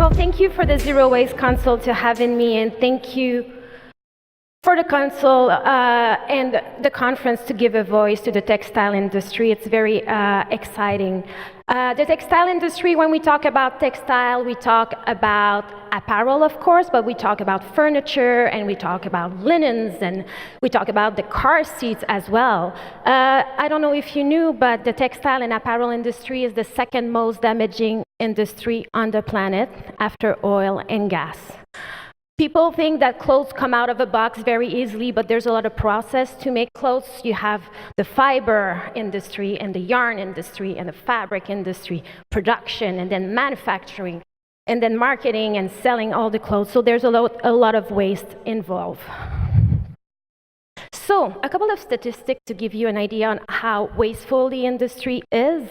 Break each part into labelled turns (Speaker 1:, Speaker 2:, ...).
Speaker 1: Well, thank you for the Zero Waste Council to having me, and thank you for the council and the conference to give a voice to the textile industry. It's very exciting. The textile industry, when we talk about textile, we talk about apparel, of course, but we talk about furniture, and we talk about linens, and we talk about the car seats as well. I don't know if you knew, but the textile and apparel industry is the second most damaging industry on the planet after oil and gas. People think that clothes come out of a box very easily, but there's a lot of process to make clothes. You have the fiber industry and the yarn industry and the fabric industry, production, and then manufacturing, and then marketing and selling all the clothes. So there's a lot of waste involved. So a couple of statistics to give you an idea on how wasteful the industry is.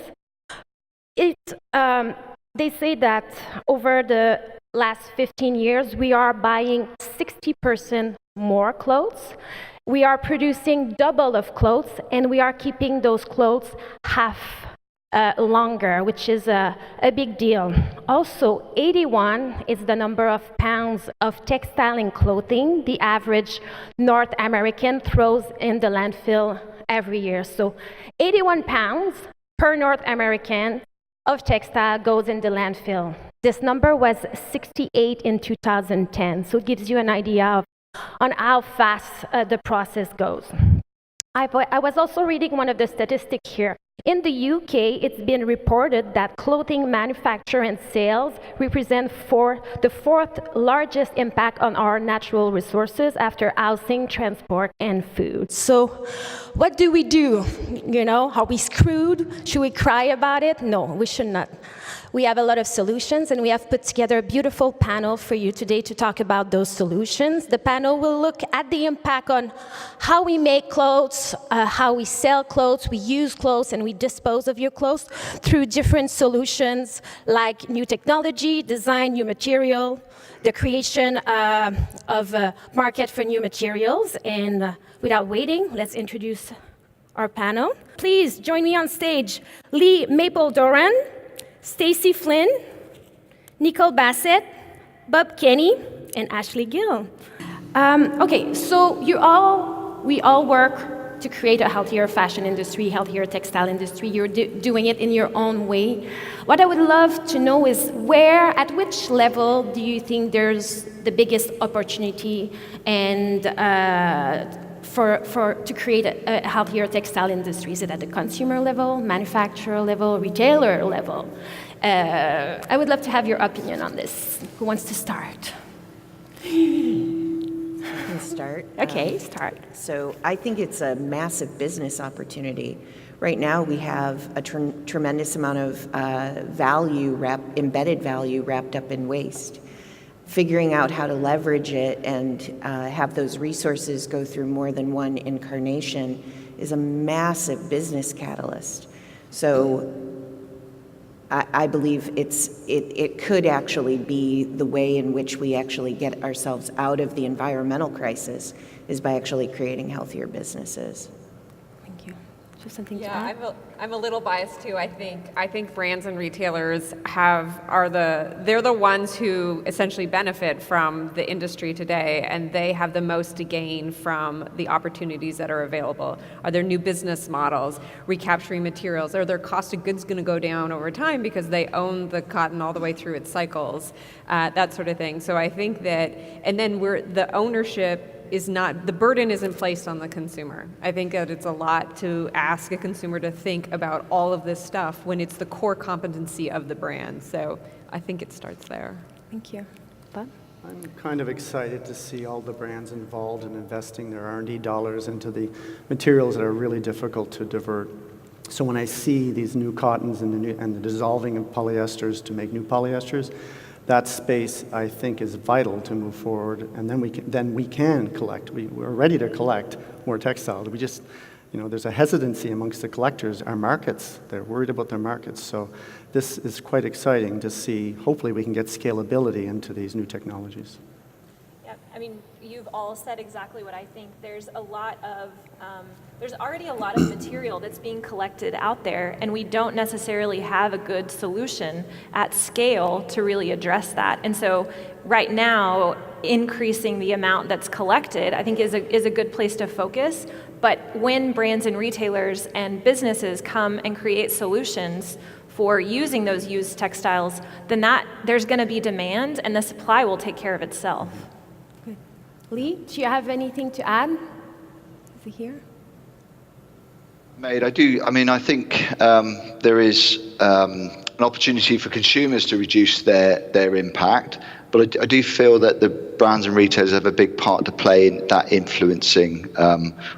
Speaker 1: They say that over the last 15 years, we are buying 60% more clothes. We are producing double of clothes, and we are keeping those clothes half longer, which is a big deal. Also, 81 is the number of pounds of textile and clothing the average North American throws in the landfill every year. So 81 pounds per North American of textile goes in the landfill. This number was 68 in 2010, so it gives you an idea on how fast the process goes. I was also reading one of the statistics here. In the UK, it's been reported that clothing manufacture and sales represent the fourth largest impact on our natural resources after housing, transport, and food. So what do we do? You know, are we screwed? Should we cry about it? No, we should not. We have a lot of solutions, and we have put together a beautiful panel for you today to talk about those solutions. The panel will look at the impact on how we make clothes, how we sell clothes, we use clothes, and we dispose of your clothes through different solutions like new technology, design, new material, the creation of a market for new materials. And without waiting, let's introduce our panel. Please join me on stage. Lee Maple-Doran, Stacy Flynn, Nicole Bassett, Bob Kenny, and Ashley Gill. Okay, so we all work to create a healthier fashion industry, healthier textile industry. You're doing it in your own way. What I would love to know is at which level do you think there's the biggest opportunity and to create a healthier textile industry? Is it at the consumer level, manufacturer level, retailer level? I would love to have your opinion on this. Who wants to start?
Speaker 2: I can start.
Speaker 1: Okay, start.
Speaker 2: So I think it's a massive business opportunity. Right now we have a tremendous amount of embedded value wrapped up in waste. Figuring out how to leverage it and have those resources go through more than one incarnation is a massive business catalyst. So I believe it could actually be the way in which we actually get ourselves out of the environmental crisis is by actually creating healthier businesses.
Speaker 1: Thank you. Just something to
Speaker 3: Yeah,
Speaker 1: add?
Speaker 3: I'm a little biased too. I think brands and retailers they're the ones who essentially benefit from the industry today, and they have the most to gain from the opportunities that are available. Are there new business models, recapturing materials? Are their cost of goods going to go down over time because they own the cotton all the way through its cycles, that sort of thing. So I think that, and then the ownership is not, the burden isn't placed on the consumer. I think that it's a lot to ask a consumer to think about all of this stuff when it's the core competency of the brand. So I think it starts there.
Speaker 1: Thank you. Bob?
Speaker 4: I'm kind of excited to see all the brands involved in investing their R&D dollars into the materials that are really difficult to divert. So when I see these new cottons and the dissolving of polyesters to make new polyesters, that space, I think, is vital to move forward, and then we can collect. We're ready to collect more textiles. We just, there's a hesitancy amongst the collectors. Our markets, they're worried about their markets. So this is quite exciting to see. Hopefully, we can get scalability into these new technologies.
Speaker 1: Yep.
Speaker 5: I mean, you've all said exactly what I think. There's already a lot of material that's being collected out there, and we don't necessarily have a good solution at scale to really address that. And so right now, increasing the amount that's collected, I think is a good place to focus. But when brands and retailers and businesses come and create solutions for using those used textiles, then there's going to be demand, and the supply will take care of itself.
Speaker 1: Good. Lee, do you have anything to add over here?
Speaker 6: Mate, I do. I mean, I think there is an opportunity for consumers to reduce their impact, but I do feel that the brands and retailers have a big part to play in that influencing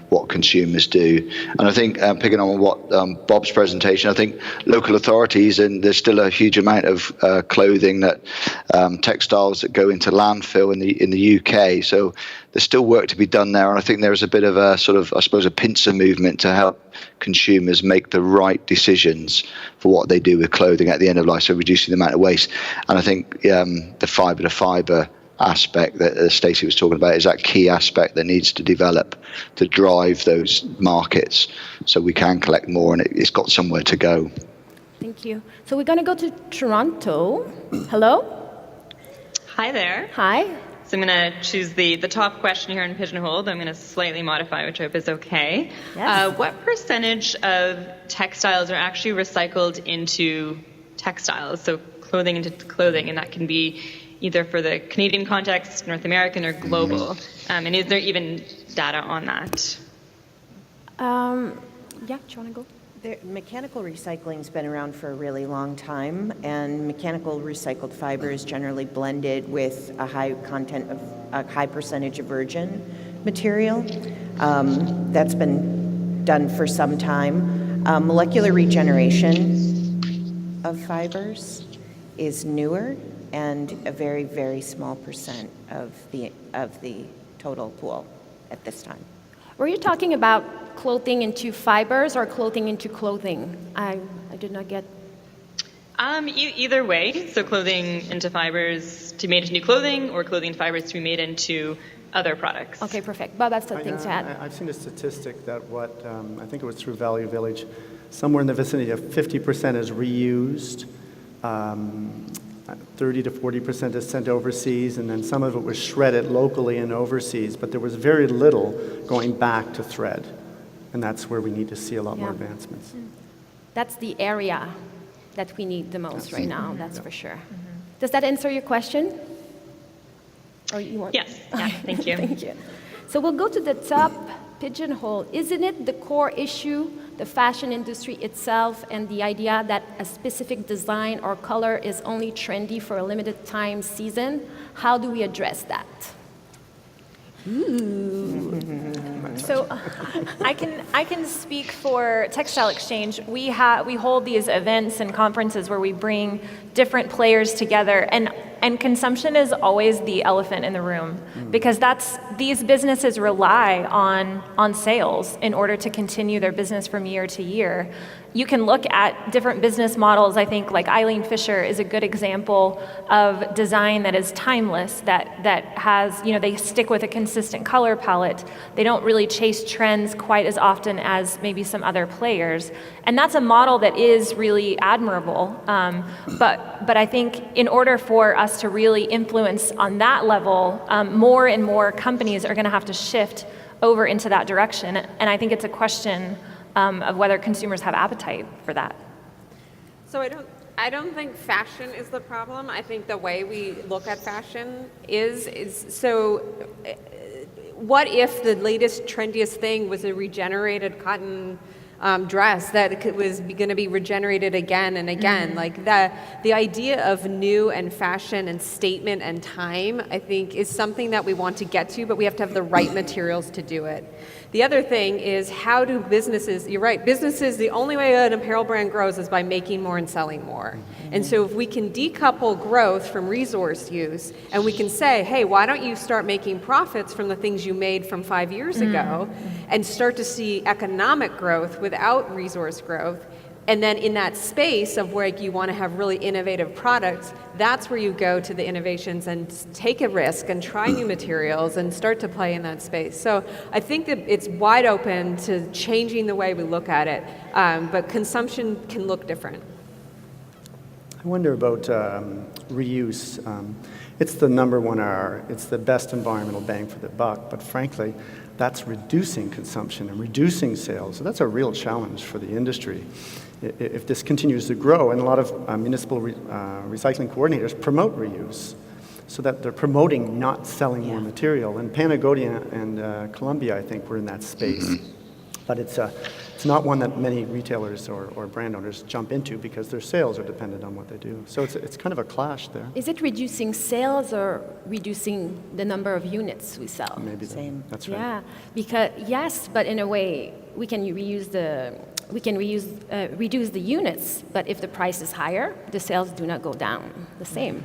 Speaker 6: what consumers do. And I think, picking on what Bob's presentation, I think local authorities, and there's still a huge amount of clothing that textiles that go into landfill in the UK. So there's still work to be done there, and I think there is a bit of a sort of, I suppose, a pincer movement to help consumers make the right decisions for what they do with clothing at the end of life, so reducing the amount of waste. And I think the fibre aspect that Stacey was talking about is that key aspect that needs to develop to drive those markets so we can collect more, and it's got somewhere to go.
Speaker 1: Thank you. So we're going to go to Toronto. Hello?
Speaker 7: Hi there.
Speaker 1: Hi.
Speaker 7: So I'm going to choose the top question here in Pigeonhole. I'm going to slightly modify, which I hope is okay.
Speaker 1: Yes.
Speaker 7: What percentage of textiles are actually recycled into textiles? So clothing into clothing, and that can be either for the Canadian context, North American, or global. And is there even data on that?
Speaker 1: Yeah, do you want to go?
Speaker 2: Mechanical recycling's been around for a really long time, and mechanical recycled fiber is generally blended with a high percentage of virgin material. That's been done for some time. Molecular regeneration of fibers is newer and a very, very small percent of the total pool at this time.
Speaker 1: Were you talking about clothing into fibers or clothing into clothing? I did not get.
Speaker 7: Either way. So clothing into fibers to be made into new clothing, or clothing into fibers to be made into other products.
Speaker 1: Okay, perfect. Bob, that's the thing to add.
Speaker 4: I've seen a statistic that I think it was through Value Village, somewhere in the vicinity of 50% is reused, 30 to 40% is sent overseas, and then some of it was shredded locally and overseas, but there was very little going back to thread. And that's where we need to see a lot more advancements.
Speaker 1: That's the area that we need the most right now, that's for sure. Does that answer your question? Or you want?
Speaker 7: Yes, yeah, thank you.
Speaker 1: Thank you. So we'll go to the top pigeonhole. Isn't it the core issue, the fashion industry itself, and the idea that a specific design or color is only trendy for a limited time season? How do we address that?
Speaker 5: Ooh. So I can speak for Textile Exchange. We hold these events and conferences where we bring different players together, and consumption is always the elephant in the room, because these businesses rely on sales in order to continue their business from year to year. You can look at different business models. I think like Eileen Fisher is a good example of design that is timeless, that has, they stick with a consistent color palette. They don't really chase trends quite as often as maybe some other players. And that's a model that is really admirable. But I think in order for us to really influence on that level, more and more companies are going to have to shift over into that direction. And I think it's a question of whether consumers have appetite for that.
Speaker 3: So I don't think fashion is the problem. I think the way we look at fashion is so. What if the latest, trendiest thing was a regenerated cotton dress that was going to be regenerated again and again? Like the idea of new and fashion and statement and time, I think, is something that we want to get to, but we have to have the right materials to do it. The other thing is, how do businesses, you're right, businesses, the only way an apparel brand grows is by making more and selling more. And so if we can decouple growth from resource use, and we can say, hey, why don't you start making profits from the things you made from 5 years ago, and start to see economic growth without resource growth, And then in that space of where you want to have really innovative products, that's where you go to the innovations and take a risk and try new materials and start to play in that space. So I think that it's wide open to changing the way we look at it, but consumption can look different.
Speaker 4: I wonder about reuse. It's the number one R. It's the best environmental bang for the buck, but frankly, that's reducing consumption and reducing sales. So that's a real challenge for the industry. If this continues to grow, and a lot of municipal recycling coordinators promote reuse, so that they're promoting not selling more material. And Panagonia and Columbia, I think, were in that space. But it's not one that many retailers or brand owners jump into because their sales are dependent on what they do. So it's kind of a clash there.
Speaker 1: Is it reducing sales or reducing the number of units we sell?
Speaker 4: Maybe
Speaker 2: Same.
Speaker 4: that's right.
Speaker 1: Yeah, because yes, but in a way we can reduce the units, but if the price is higher, the sales do not go down the same.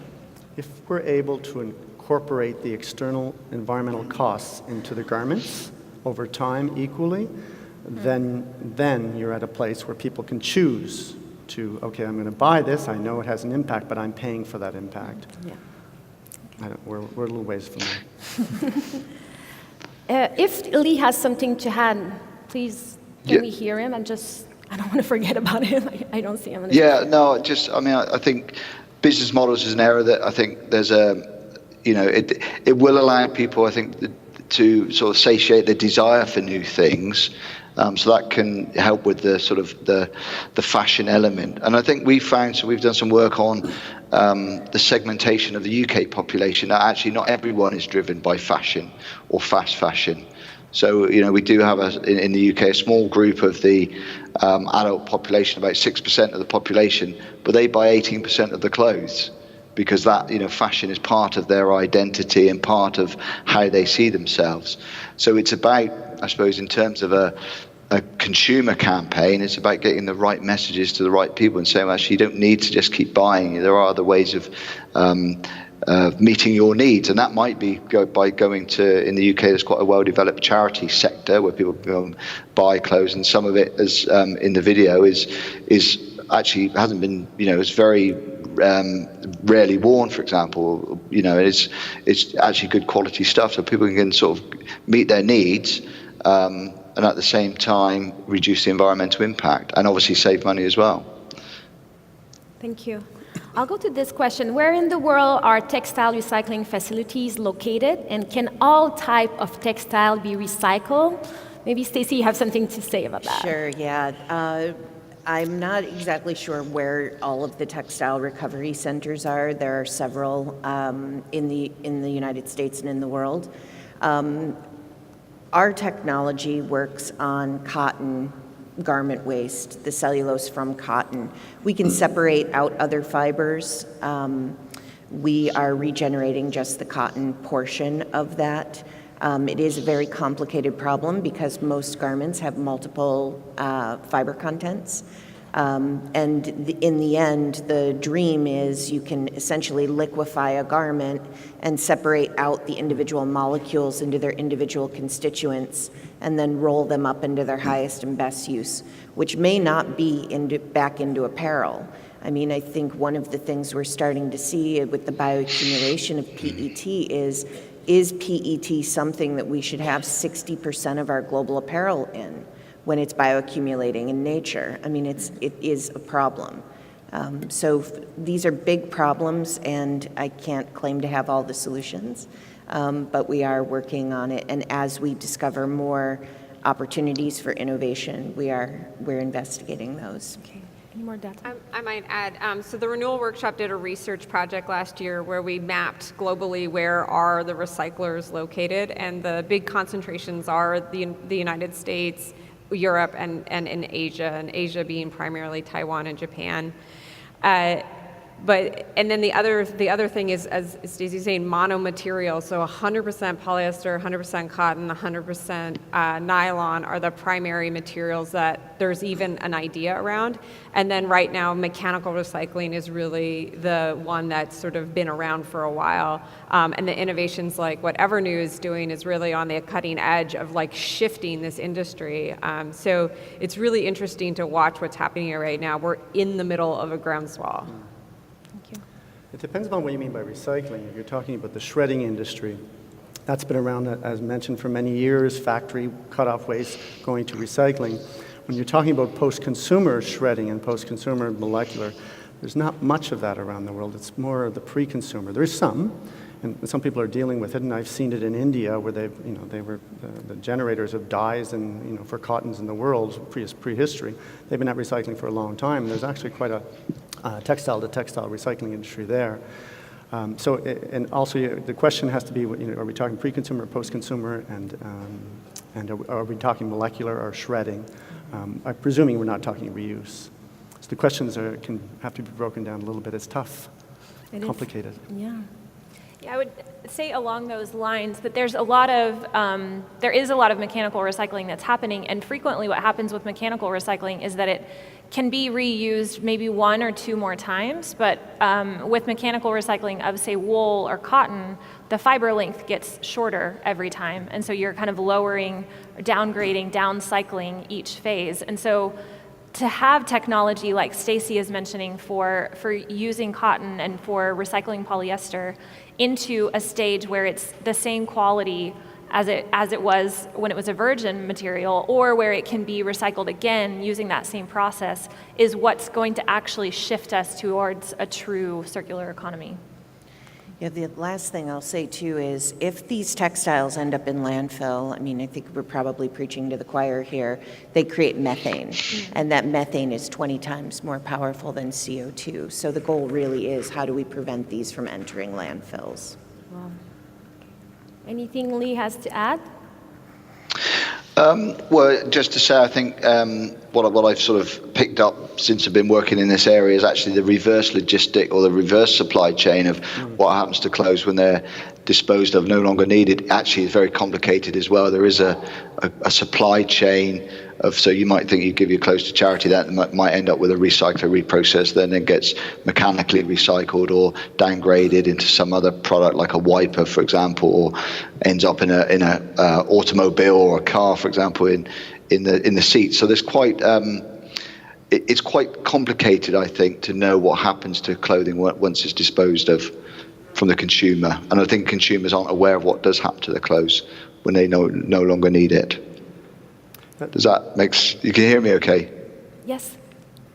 Speaker 4: If we're able to incorporate the external environmental costs into the garments over time equally, then you're at a place where people can choose to, okay, I'm going to buy this, I know it has an impact, but I'm paying for that impact.
Speaker 1: Yeah.
Speaker 4: We're a little ways from there.
Speaker 1: If Lee has something to add, please, can we hear him? I don't want to forget about him. I don't see him.
Speaker 6: Yeah, no, I think business models is an area that I think there's it will allow people, I think, to sort of satiate the desire for new things. So that can help with the sort of the fashion element. And I think we've done some work on the segmentation of the UK population. That actually not everyone is driven by fashion or fast fashion. So, we do have in the UK a small group of the adult population, about 6% of the population, but they buy 18% of the clothes because that, fashion is part of their identity and part of how they see themselves. So it's about, I suppose, in terms of a consumer campaign, it's about getting the right messages to the right people and saying, well, actually, you don't need to just keep buying. There are other ways of meeting your needs, and that might be by going to, in the UK, there's quite a well-developed charity sector where people go and buy clothes, and some of it, as in the video, is actually hasn't been, it's very rarely worn, for example. It's actually good quality stuff, so people can sort of meet their needs, and at the same time reduce the environmental impact, and obviously save money as well.
Speaker 1: Thank you. I'll go to this question. Where in the world are textile recycling facilities located, and can all type of textile be recycled? Maybe Stacy, you have something to say about that.
Speaker 2: Sure, yeah. I'm not exactly sure where all of the textile recovery centers are. There are several in the United States and in the world. Our technology works on cotton garment waste, the cellulose from cotton. We can separate out other fibers. We are regenerating just the cotton portion of that. It is a very complicated problem because most garments have multiple fiber contents. And in the end, the dream is you can essentially liquefy a garment and separate out the individual molecules into their individual constituents and then roll them up into their highest and best use, which may not be back into apparel. I mean, I think one of the things we're starting to see with the bioaccumulation of PET is PET something that we should have 60% of our global apparel in when it's bioaccumulating in nature? I mean, it is a problem. So these are big problems, and I can't claim to have all the solutions, but we are working on it. And as we discover more opportunities for innovation, we're investigating those.
Speaker 1: Okay. Any more data?
Speaker 3: I might add, so the Renewal Workshop did a research project last year where we mapped globally where are the recyclers located, and the big concentrations are the United States, Europe, and in Asia being primarily Taiwan and Japan. and then the other thing is, as Stacey's saying, monomaterial. So 100% polyester, 100% cotton, 100% nylon are the primary materials that there's even an idea around. And then right now, mechanical recycling is really the one that's sort of been around for a while. And the innovations like what Evernew is doing is really on the cutting edge of like shifting this industry. So it's really interesting to watch what's happening here right now. We're in the middle of a groundswell.
Speaker 4: It depends on what you mean by recycling. If you're talking about the shredding industry, that's been around, as mentioned, for many years, factory cut-off waste going to recycling. When you're talking about post-consumer shredding and post-consumer molecular, there's not much of that around the world. It's more of the pre-consumer. There's some, and some people are dealing with it, and I've seen it in India where they were the generators of dyes and for cottons in the world prehistory. They've been at recycling for a long time. There's actually quite a textile-to-textile recycling industry there. And also the question has to be, are we talking pre-consumer or post-consumer, and are we talking molecular or shredding? I'm presuming we're not talking reuse. So the questions can have to be broken down a little bit. It's tough, complicated.
Speaker 5: Yeah, I would say along those lines that there is a lot of mechanical recycling that's happening, and frequently what happens with mechanical recycling is that it can be reused maybe one or two more times, but with mechanical recycling of, say, wool or cotton, the fiber length gets shorter every time, and so you're kind of lowering, downgrading, downcycling each phase. And so to have technology like Stacey is mentioning for using cotton and for recycling polyester into a stage where it's the same quality as it was when it was a virgin material, or where it can be recycled again using that same process, is what's going to actually shift us towards a true circular economy.
Speaker 2: Yeah, the last thing I'll say too is if these textiles end up in landfill, I think we're probably preaching to the choir here, they create methane, and that methane is 20 times more powerful than CO2. So the goal really is, how do we prevent these from entering landfills?
Speaker 1: Wow. Anything Lee has to add?
Speaker 6: Well, just to say, I think what I've sort of picked up since I've been working in this area is actually the reverse logistic or the reverse supply chain of what happens to clothes when they're disposed of, no longer needed. Actually, it's very complicated as well. There is a supply chain of, so you might think you give your clothes to charity, that might end up with a recycler, reprocessed, then it gets mechanically recycled or downgraded into some other product like a wiper, for example, or ends up in a automobile or a car, for example, in the seat. So there's it's quite complicated, I think, to know what happens to clothing once it's disposed of from the consumer. And I think consumers aren't aware of what does happen to their clothes when they no longer need it. Does that you can hear me okay?
Speaker 1: Yes.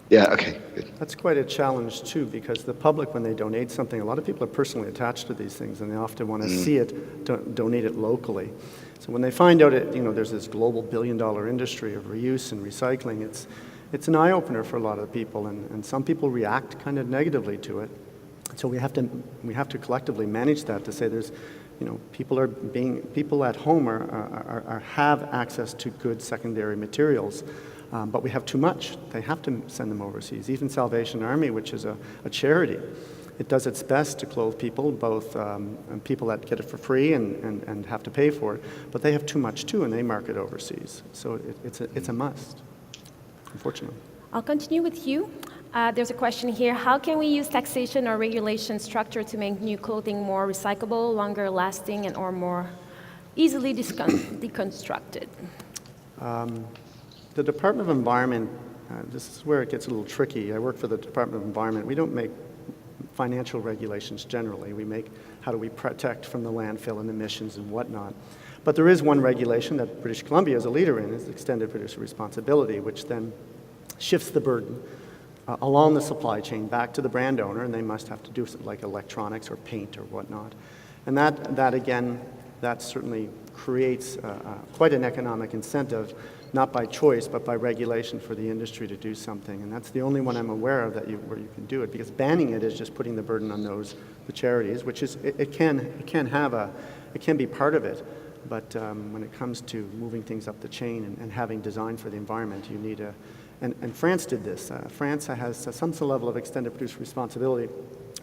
Speaker 6: Yeah, okay, good.
Speaker 4: That's quite a challenge too, because the public, when they donate something, a lot of people are personally attached to these things, and they often want to see it, donate it locally. So when they find out there's this global billion-dollar industry of reuse and recycling, it's an eye-opener for a lot of people, and some people react kind of negatively to it. So we have to collectively manage that, to say there's, people at home have access to good secondary materials, but we have too much. They have to send them overseas. Even Salvation Army, which is a charity, it does its best to clothe people, both people that get it for free and have to pay for it, but they have too much too, and they market overseas. So it's a must, unfortunately.
Speaker 1: I'll continue with you. There's a question here. How can we use taxation or regulation structure to make new clothing more recyclable, longer lasting, or more easily deconstructed?
Speaker 4: The Department of Environment, this is where it gets a little tricky. I work for the Department of Environment. We don't make financial regulations generally. We make how do we protect from the landfill and emissions and whatnot. But there is one regulation that British Columbia is a leader in, is extended producer responsibility, which then shifts the burden along the supply chain back to the brand owner, and they must have to do something like electronics or paint or whatnot. And that again, that certainly creates quite an economic incentive, not by choice, but by regulation for the industry to do something. And that's the only one I'm aware of where you can do it, because banning it is just putting the burden on the charities, which is, it can be part of it. But when it comes to moving things up the chain and having design for the environment, you need And France did this. France has some level of extended producer responsibility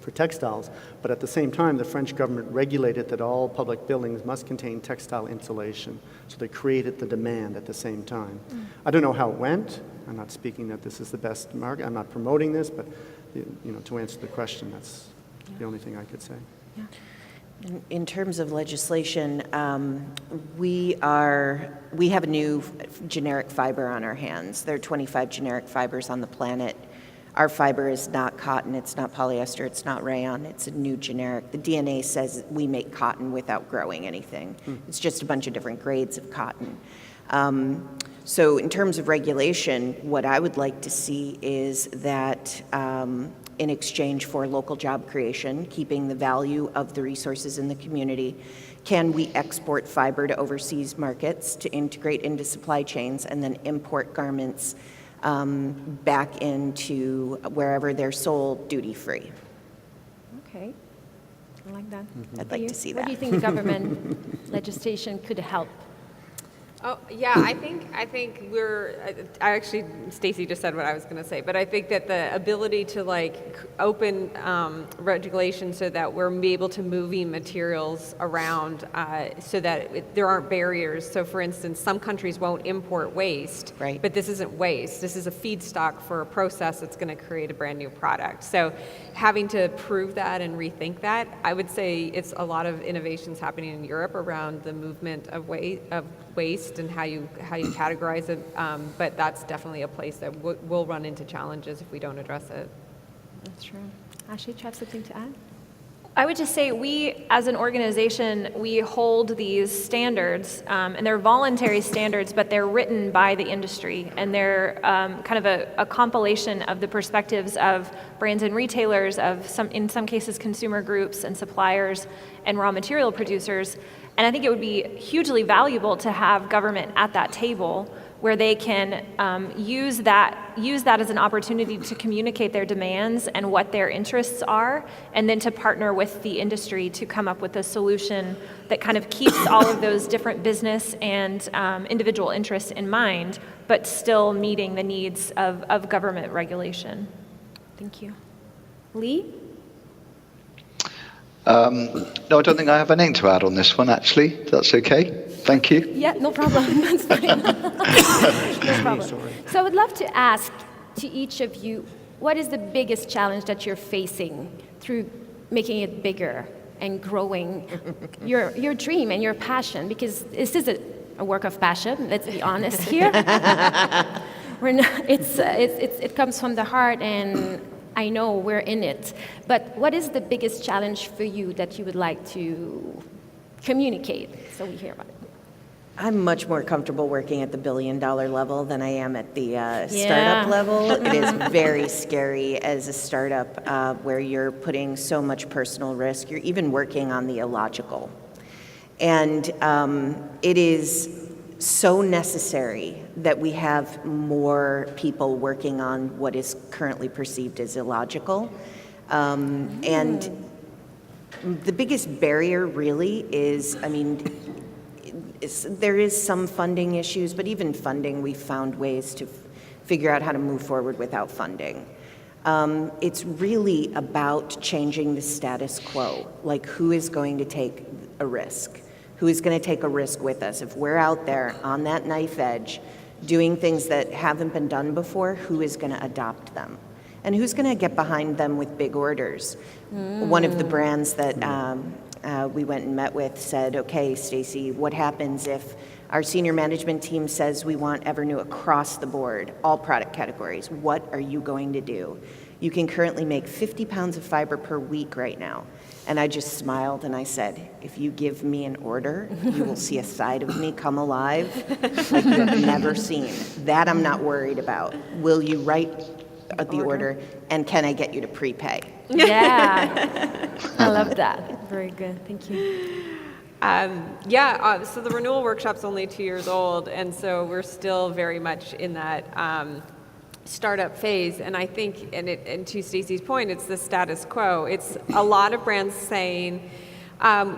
Speaker 4: for textiles, but at the same time, the French government regulated that all public buildings must contain textile insulation. So they created the demand at the same time. I don't know how it went. I'm not speaking that this is the best market. I'm not promoting this, but to answer the question, that's the only thing I could say.
Speaker 2: Yeah. In terms of legislation, we have a new generic fiber on our hands. There are 25 generic fibers on the planet. Our fiber is not cotton, it's not polyester, it's not rayon, it's a new generic. The DNA says we make cotton without growing anything. It's just a bunch of different grades of cotton. So in terms of regulation, what I would like to see is that in exchange for local job creation, keeping the value of the resources in the community, can we export fiber to overseas markets to integrate into supply chains and then import garments back into wherever they're sold duty-free?
Speaker 1: Okay, I like that.
Speaker 2: I'd like to see that.
Speaker 1: What do you think the government legislation could help?
Speaker 3: Oh, yeah, I think Stacey just said what I was going to say, but I think that the ability to open regulation so that we're able to moving materials around so that there aren't barriers. So for instance, some countries won't import waste,
Speaker 2: right,
Speaker 3: but this isn't waste. This is a feedstock for a process that's going to create a brand new product. So having to prove that and rethink that, I would say it's a lot of innovations happening in Europe around the movement of waste and how you categorize it, but that's definitely a place that will run into challenges if we don't address it.
Speaker 1: That's true. Ashley, do you have something to add?
Speaker 5: I would just say we, as an organization, we hold these standards, and they're voluntary standards, but they're written by the industry, and they're kind of a compilation of the perspectives of brands and retailers, in some cases, consumer groups and suppliers and raw material producers. And I think it would be hugely valuable to have government at that table where they can use that as an opportunity to communicate their demands and what their interests are, and then to partner with the industry to come up with a solution that kind of keeps all of those different business and individual interests in mind, but still meeting the needs of government regulation.
Speaker 1: Thank you. Lee?
Speaker 6: No, I don't think I have anything to add on this one, actually. That's okay. Thank you.
Speaker 1: Yeah, no problem. That's fine. No problem. So I would love to ask to each of you, what is the biggest challenge that you're facing through making it bigger and growing your dream and your passion? Because this is a work of passion, let's be honest here. It comes from the heart, and I know we're in it. But what is the biggest challenge for you that you would like to communicate so we hear about it?
Speaker 2: I'm much more comfortable working at the billion-dollar level than I am at the startup level. It is very scary as a startup where you're putting so much personal risk. You're even working on the illogical. And it is so necessary that we have more people working on what is currently perceived as illogical. And the biggest barrier really is, there is some funding issues, but even funding, we found ways to figure out how to move forward without funding. It's really about changing the status quo, like who is going to take a risk? Who is going to take a risk with us? If we're out there on that knife edge doing things that haven't been done before, who is going to adopt them? And who's going to get behind them with big orders? One of the brands that we went and met with said, okay, Stacey, what happens if our senior management team says we want Evernew across the board, all product categories? What are you going to do? You can currently make 50 pounds of fiber per week right now. And I just smiled and I said, if you give me an order, you will see a side of me come alive like you have never seen. That I'm not worried about. Will you write the order, and can I get you to prepay?
Speaker 1: Yeah, I love that. Very good, thank you.
Speaker 3: So the renewal workshop's only 2 years old, and so we're still very much in that startup phase. And I think, and to Stacey's point, it's the status quo. It's a lot of brands saying,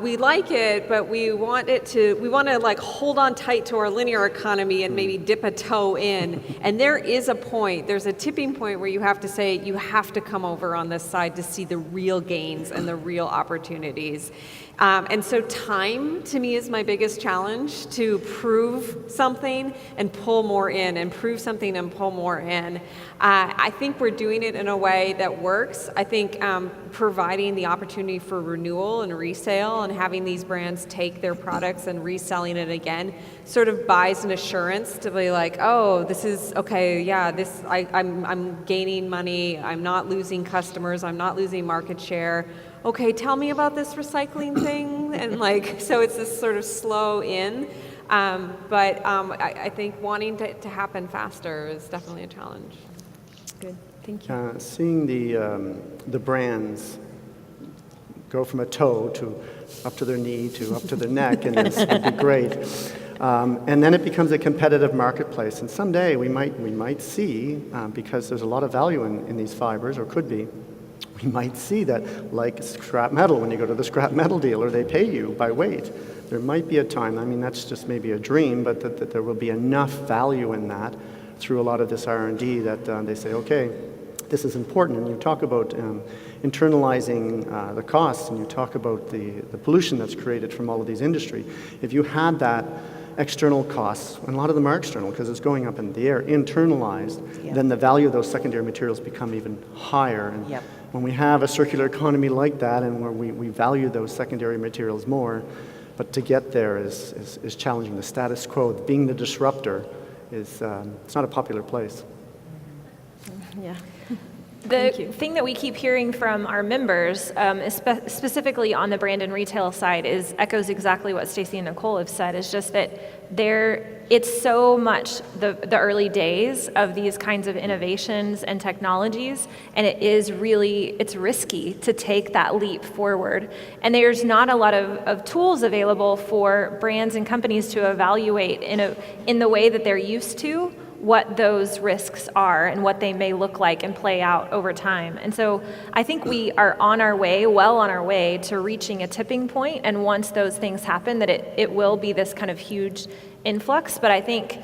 Speaker 3: We like it, but we want to like hold on tight to our linear economy and maybe dip a toe in. And there is a point, there's a tipping point where you have to say, you have to come over on this side to see the real gains and the real opportunities. And so time, to me, is my biggest challenge, to prove something and pull more in, and prove something and pull more in. I think we're doing it in a way that works. I think providing the opportunity for renewal and resale and having these brands take their products and reselling it again sort of buys an assurance to be like, oh, this is, okay, yeah, I'm gaining money, I'm not losing customers, I'm not losing market share. Okay, tell me about this recycling thing. And like, so it's this sort of slow in. But I think wanting to happen faster is definitely a challenge. Good, thank you.
Speaker 4: Seeing the brands go from a toe to up to their knee to up to their neck, and this would be great. And then it becomes a competitive marketplace. And someday we might see, because there's a lot of value in these fibers, or could be, we might see that, like scrap metal, when you go to the scrap metal dealer, they pay you by weight. There might be a time, I mean, that's just maybe a dream, but that there will be enough value in that through a lot of this R&D that they say, okay, this is important. And you talk about internalizing the costs, and you talk about the pollution that's created from all of these industry. If you had that external costs, and a lot of them are external because it's going up in the air, internalized, then the value of those secondary materials become even higher. And when we have a circular economy like that, and where we value those secondary materials more, but to get there is challenging. The status quo, being the disruptor, it's not a popular place.
Speaker 5: Yeah. The thing that we keep hearing from our members, specifically on the brand and retail side, echoes exactly what Stacey and Nicole have said. Is just that it's so much the early days of these kinds of innovations and technologies, and it's risky to take that leap forward. And there's not a lot of tools available for brands and companies to evaluate in the way that they're used to what those risks are and what they may look like and play out over time. And so I think we are well on our way to reaching a tipping point, and once those things happen, that it will be this kind of huge influx. But I think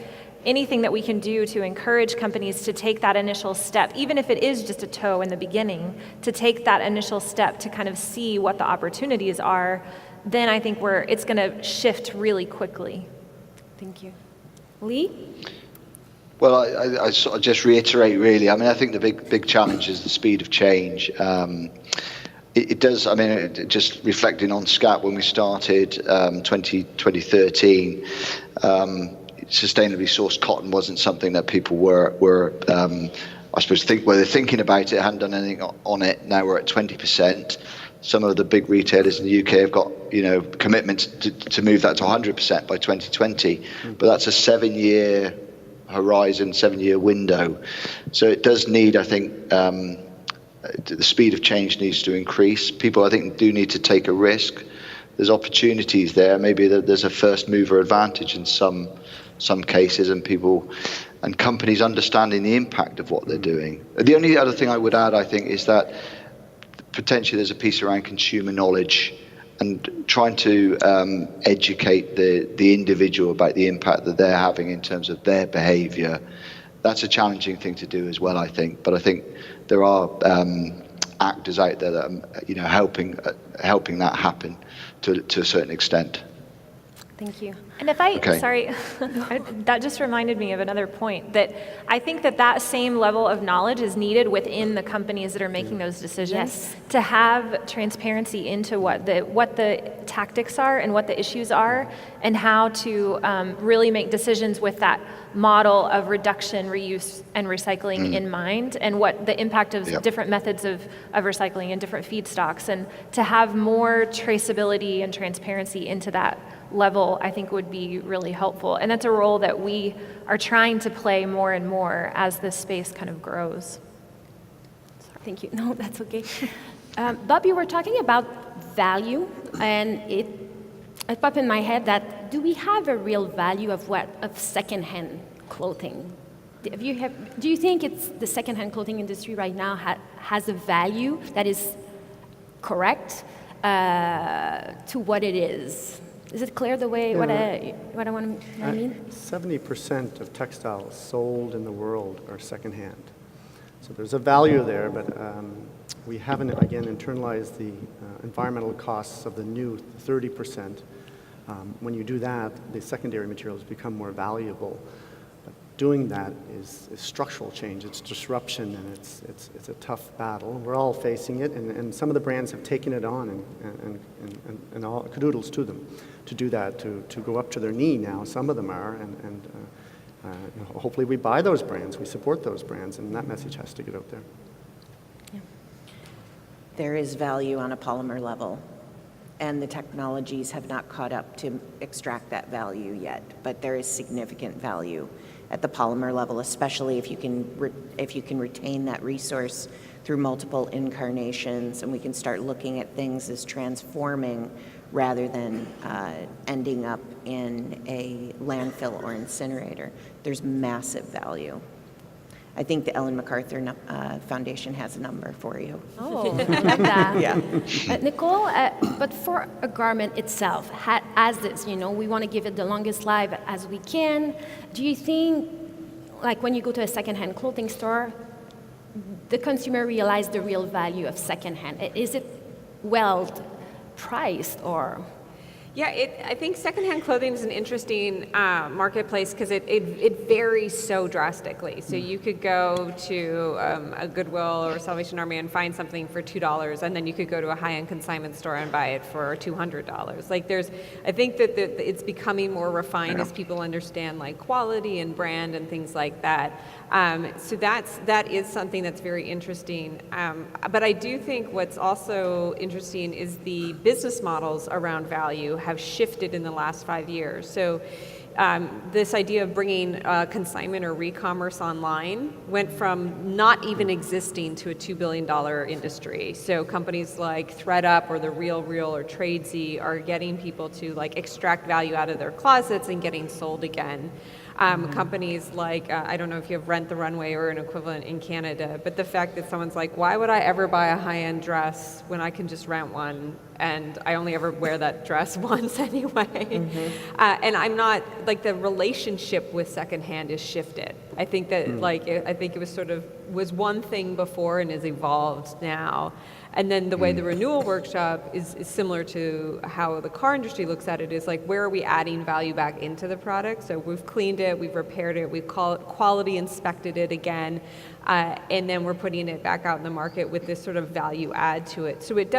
Speaker 5: anything that we can do to encourage companies to take that initial step, even if it is just a toe in the beginning, to take that initial step to kind of see what the opportunities are, then I think it's going to shift really quickly. Thank you. Lee?
Speaker 6: Well, I sort of just reiterate, really. I mean, I think the big challenge is the speed of change. It does, I mean, just reflecting on SCAP, when we started 2013, sustainably sourced cotton wasn't something that people were I suppose, they're thinking about it, hadn't done anything on it. Now we're at 20%. Some of the big retailers in the UK have got, commitments to move that to 100% by 2020. But that's a 7-year horizon, 7-year window. So it does need, I think, the speed of change needs to increase. People, I think, do need to take a risk. There's opportunities there. Maybe there's a first mover advantage in some cases, and people and companies understanding the impact of what they're doing. The only other thing I would add, I think, is that potentially there's a piece around consumer knowledge and trying to educate the individual about the impact that they're having in terms of their behavior. That's a challenging thing to do as well, I think. But I think there are actors out there that are, helping that happen to a certain extent.
Speaker 5: Thank you. And if sorry, that just reminded me of another point, that I think that same level of knowledge is needed within the companies that are making those decisions, to have transparency into what the tactics are and what the issues are, and how to really make decisions with that model of reduction, reuse, and recycling in mind, and what the impact of different methods of recycling and different feedstocks, and to have more traceability and transparency into that level, I think would be really helpful. And that's a role that we are trying to play more and more as this space kind of grows.
Speaker 1: Thank you. No, that's okay. Bob, you were talking about value, and it popped in my head that, do we have a real value of secondhand clothing? Do you think it's the secondhand clothing industry right now has a value that is correct? to what it is. Is it clear the way what I mean?
Speaker 4: 70% of textiles sold in the world are secondhand. So there's a value there, but we haven't, again, internalized the environmental costs of the new 30%. When you do that, the secondary materials become more valuable. But doing that is structural change. It's disruption, and it's a tough battle. We're all facing it, and some of the brands have taken it on, and all kudos to them to do that, to go up to their knee now. Some of them are, and hopefully we buy those brands, we support those brands, and that message has to get out there.
Speaker 1: Yeah.
Speaker 2: There is value on a polymer level, and the technologies have not caught up to extract that value yet, but there is significant value at the polymer level, especially if you can retain that resource through multiple incarnations, and we can start looking at things as transforming rather than ending up in a landfill or incinerator. There's massive value. I think the Ellen MacArthur Foundation has a number for you.
Speaker 1: Oh, I like that.
Speaker 2: Yeah.
Speaker 1: Nicole, but for a garment itself, as this, we want to give it the longest life as we can. Do you think, like when you go to a secondhand clothing store, the consumer realize the real value of secondhand? Is it well priced or?
Speaker 3: Yeah, I think secondhand clothing is an interesting marketplace because it varies so drastically. So you could go to a Goodwill or Salvation Army and find something for $2, and then you could go to a high-end consignment store and buy it for $200. Like I think that it's becoming more refined as people understand like quality and brand and things like that. So that is something that's very interesting. But I do think what's also interesting is the business models around value have shifted in the last 5 years. So this idea of bringing consignment or re-commerce online went from not even existing to a $2 billion industry. So companies like ThreadUp or The Real or Tradesy are getting people to like extract value out of their closets and getting sold again. Companies like, I don't know if you have Rent the Runway or an equivalent in Canada, but the fact that someone's like, why would I ever buy a high-end dress when I can just rent one and I only ever wear that dress once anyway? And I'm not, like the relationship with secondhand is shifted. I think that I think it was one thing before and has evolved now. And then the way the renewal workshop is similar to how the car industry looks at it is like, where are we adding value back into the product? So we've cleaned it, we've repaired it, we've quality inspected it again, and then we're putting it back out in the market with this sort of value add to it. So it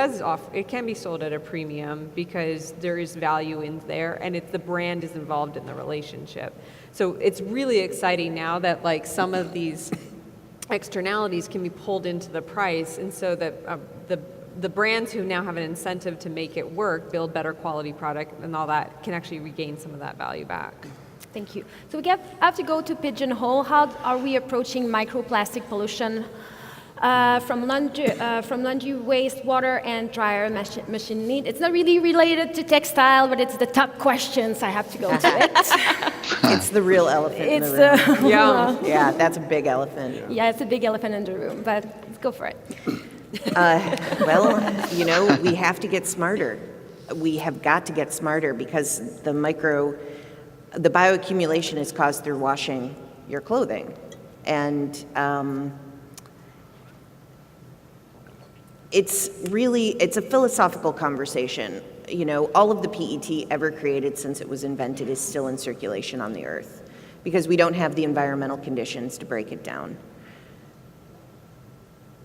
Speaker 3: can be sold at a premium because there is value in there, and the brand is involved in the relationship. So it's really exciting now that like some of these externalities can be pulled into the price, and so that the brands who now have an incentive to make it work, build better quality product and all that, can actually regain some of that value back.
Speaker 1: Thank you. So we have to go to Pigeonhole. How are we approaching microplastic pollution from laundry waste, water, and dryer machine need? It's not really related to textile, but it's the top questions. I have to go to it.
Speaker 2: It's the real elephant in the room. Yeah, that's a big elephant.
Speaker 1: Yeah, it's a big elephant in the room, but let's go for it.
Speaker 2: Well, we have to get smarter. We have got to get smarter because the bioaccumulation is caused through washing your clothing. And it's a philosophical conversation. All of the PET ever created since it was invented is still in circulation on the earth because we don't have the environmental conditions to break it down.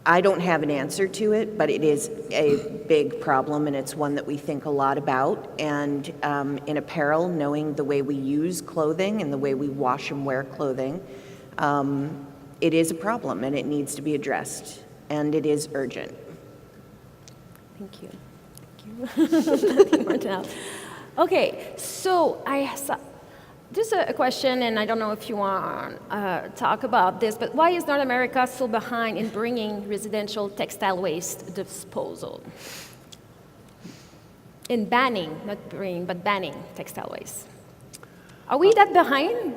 Speaker 2: I don't have an answer to it, but it is a big problem, and it's one that we think a lot about. And in apparel, knowing the way we use clothing and the way we wash and wear clothing, it is a problem, and it needs to be addressed, and it is urgent.
Speaker 1: Thank you. Nothing more to add. Okay, so there's a question, and I don't know if you want to talk about this, but why is North America so behind in bringing residential textile waste disposal? In banning, not bringing, but banning textile waste. Are we that behind?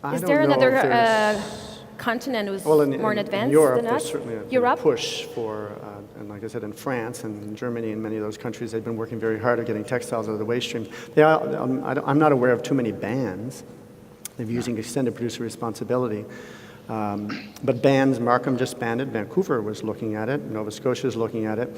Speaker 4: I
Speaker 1: Is
Speaker 4: don't
Speaker 1: there
Speaker 4: know
Speaker 1: another
Speaker 4: if there's
Speaker 1: continent who's
Speaker 4: Well,
Speaker 1: more
Speaker 4: in
Speaker 1: advanced
Speaker 4: Europe,
Speaker 1: than
Speaker 4: there's
Speaker 1: us.
Speaker 4: certainly a
Speaker 1: Europe?
Speaker 4: push for, and like I said, in France and in Germany and many of those countries, they've been working very hard at getting textiles out of the waste stream. I'm not aware of too many bans. They're using extended producer responsibility. But bans, Markham just banned it, Vancouver was looking at it, Nova Scotia is looking at it.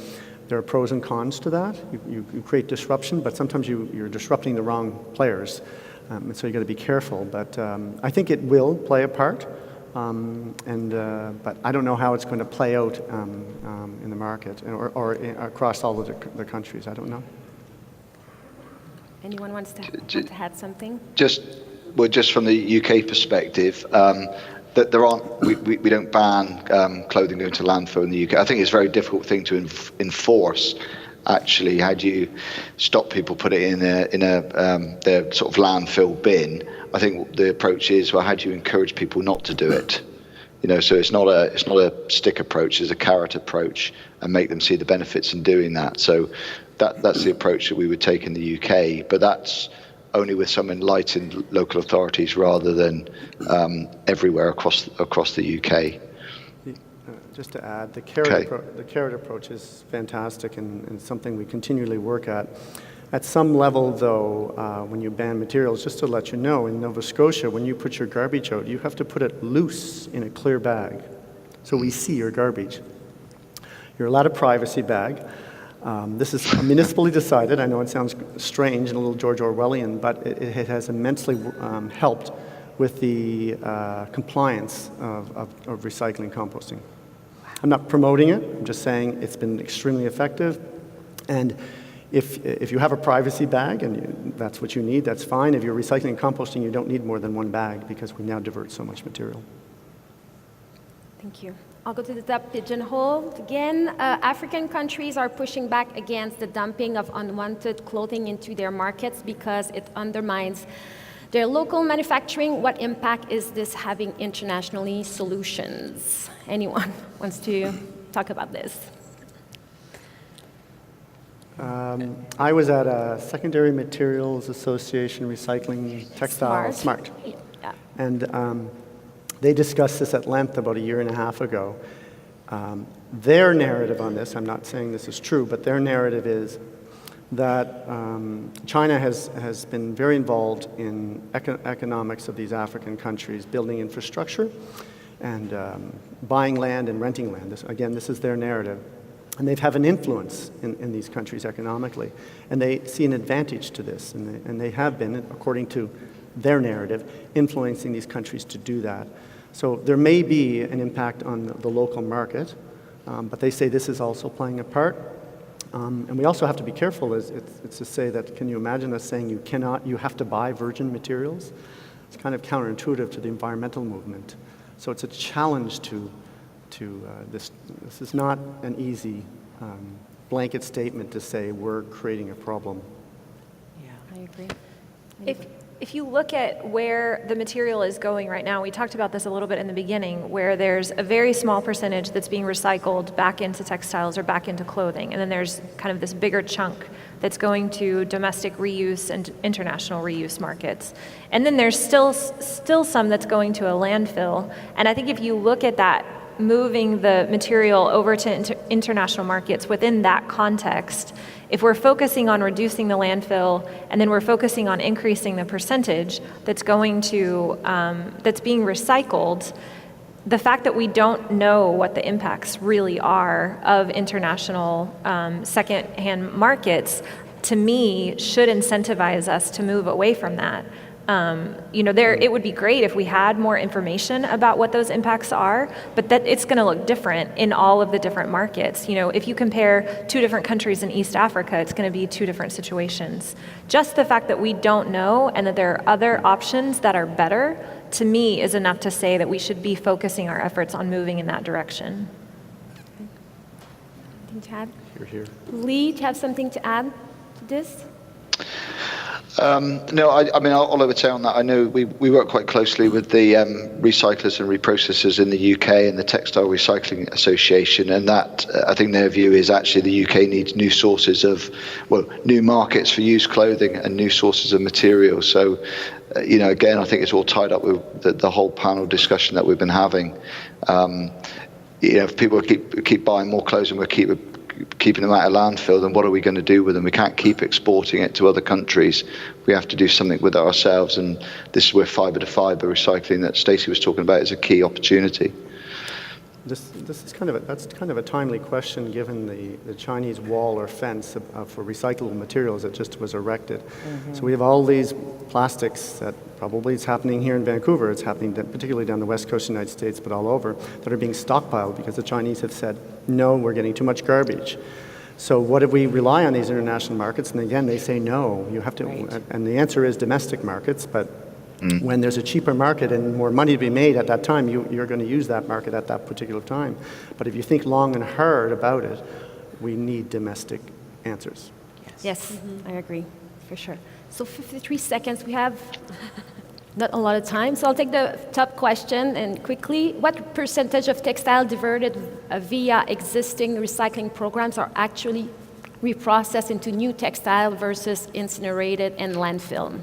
Speaker 4: There are pros and cons to that. You create disruption, but sometimes you're disrupting the wrong players. And so you got to be careful. But I think it will play a part. But I don't know how it's going to play out in the market or across all of the countries. I don't know.
Speaker 1: Anyone wants to add something?
Speaker 6: Just from the UK perspective, that there aren't, we don't ban clothing going to landfill in the UK. I think it's a very difficult thing to enforce. Actually, how do you stop people putting it in their sort of landfill bin? I think the approach is, well, how do you encourage people not to do it? So it's not a stick approach, it's a carrot approach, and make them see the benefits in doing that. So that's the approach that we would take in the UK, but that's only with some enlightened local authorities rather than everywhere across the UK.
Speaker 4: Just to add, the carrot approach is fantastic and something we continually work at. At some level, though, when you ban materials, just to let you know, in Nova Scotia, when you put your garbage out, you have to put it loose in a clear bag, so we see your garbage. You're allowed a privacy bag. This is municipally decided. I know it sounds strange and a little George Orwellian, but it has immensely helped with the compliance of recycling and composting. I'm not promoting it. I'm just saying it's been extremely effective. And if you have a privacy bag and that's what you need, that's fine. If you're recycling and composting, you don't need more than one bag because we now divert so much material.
Speaker 1: Thank you. I'll go to the top pigeonhole again. African countries are pushing back against the dumping of unwanted clothing into their markets because it undermines their local manufacturing. What impact is this having internationally? Solutions? Anyone wants to talk about this?
Speaker 4: I was at a Secondary Materials Association recycling textile, SMART.
Speaker 1: Yeah.
Speaker 4: And they discussed this at length about a year and a half ago. Their narrative on this, I'm not saying this is true, but their narrative is that China has been very involved in economics of these African countries, building infrastructure and buying land and renting land. This is their narrative. And they have an influence in these countries economically. And they see an advantage to this. And they have been, according to their narrative, influencing these countries to do that. So there may be an impact on the local market, but they say this is also playing a part. And we also have to be careful. It's to say that, can you imagine us saying you have to buy virgin materials? It's kind of counterintuitive to the environmental movement. So it's a challenge to this. This is not an easy blanket statement to say we're creating a problem.
Speaker 1: Yeah, I agree.
Speaker 5: If you look at where the material is going right now, we talked about this a little bit in the beginning, where there's a very small percentage that's being recycled back into textiles or back into clothing, and then there's kind of this bigger chunk that's going to domestic reuse and international reuse markets. And then there's still some that's going to a landfill, and I think if you look at that, moving the material over to international markets within that context, if we're focusing on reducing the landfill and then we're focusing on increasing the percentage that's going to that's being recycled, the fact that we don't know what the impacts really are of international second-hand markets, to me, should incentivize us to move away from that. It would be great if we had more information about what those impacts are, but that it's going to look different in all of the different markets. If you compare two different countries in East Africa, it's going to be two different situations. Just the fact that we don't know and that there are other options that are better, to me, is enough to say that we should be focusing our efforts on moving in that direction.
Speaker 1: Anything to add?
Speaker 4: Here.
Speaker 1: Lee, do you have something to add to this?
Speaker 6: No, I mean, all I would say on that, I know we work quite closely with the recyclers and reprocessors in the UK and the Textile Recycling Association, and that I think their view is actually the UK needs new sources of, new markets for used clothing and new sources of material. So, again, I think it's all tied up with the whole panel discussion that we've been having. If people keep buying more clothes and we're keeping them out of landfill, then what are we going to do with them? We can't keep exporting it to other countries. We have to do something with it ourselves, and this is where fibre-to-fibre recycling that Stacey was talking about is a key opportunity.
Speaker 4: This is that's kind of a timely question given the Chinese wall or fence for recyclable materials that just was erected. Mm-hmm. So we have all these plastics that probably it's happening here in Vancouver, it's happening particularly down the west coast of the United States, but all over, that are being stockpiled because the Chinese have said, no, we're getting too much garbage. So what if we rely on these international markets? And again, they say no, you have to, right. And the answer is domestic markets, but when there's a cheaper market and more money to be made at that time, you're going to use that market at that particular time. But if you think long and hard about it, we need domestic answers.
Speaker 1: Yes, I agree, for sure. So 53 seconds, we have not a lot of time, so I'll take the top question and quickly. What percentage of textile diverted via existing recycling programs are actually reprocessed into new textile versus incinerated and landfill?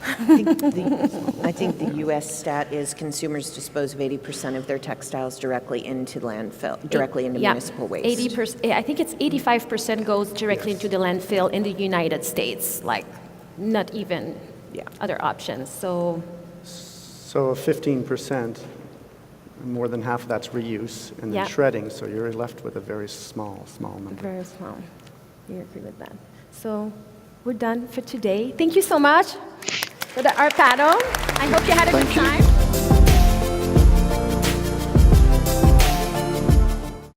Speaker 2: I think the U.S. stat is consumers dispose of 80% of their textiles directly into landfill, directly into municipal waste.
Speaker 1: 80%. I think it's 85% goes directly into the landfill in the United States. Like, not even other options. So
Speaker 4: 15%, more than half of that's reuse and then shredding. So you're left with a very small number.
Speaker 1: Very small. You agree with that? So we're done for today. Thank you so much for our panel. I hope you had a good time.